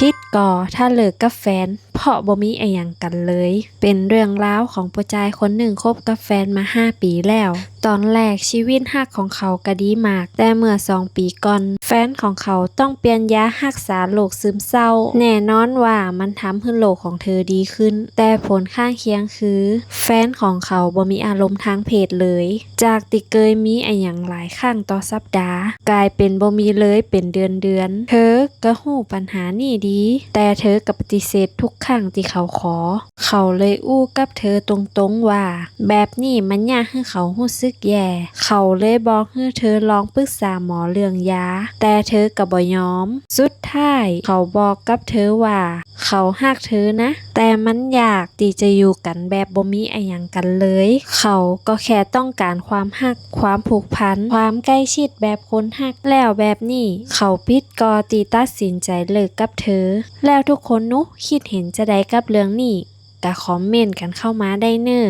พิษก่อถ้าเลิกกับแฟนเพราะบ่มีอะหยังกันเลย เป็นเรื่องราวของผู้ชายคนหนึ่งคบกับแฟนมา5 ปีแล้ว ตอนแรกชีวิตรักของเขาก็ดีมาก แต่เมื่อ2 ปีก่อนแฟนของเขาต้องเปลี่ยนยารักษาโรคซึมเศร้าแน่นอนว่ามันทำให้โลกของเธอดีขึ้น แต่ผลข้างเคียงคือแฟนของเขาบ่มีอารมณ์ทางเพศเลย จากที่เคยมีอะหยังหลายครั้งต่อสัปดาห์กลายเป็นบ่มีเลยเป็นเดือนเธอก็รู้ปัญหานี่ดี แต่เธอก็ปฏิเสธทุกครั้งที่เขาขอ เขาเลยอู้กับเธอตรงๆว่าแบบนี้มันยากให้เขารู้สึกแย่ เขาเลยบอกให้เธอลองปรึกษาหมอเรื่องยา แต่เธอก็บ่ยอม สุดท้ายเขาบอกกับเธอว่าเขารักเธอนะ แต่มันยากที่จะอยู่กันแบบบ่มีอะหยังกันเลย เขาก็แค่ต้องการความรัก ความผูกพัน ความใกล้ชิดแบบคนรัก แล้วแบบนี้เขาผิดก็ที่ตัดสินใจเลิกกับเธอ แล้วทุกคนนุคิดเห็นจะได้กับเรื่องนี้ก็คอมเมนต์กันเข้ามาได้เน้อ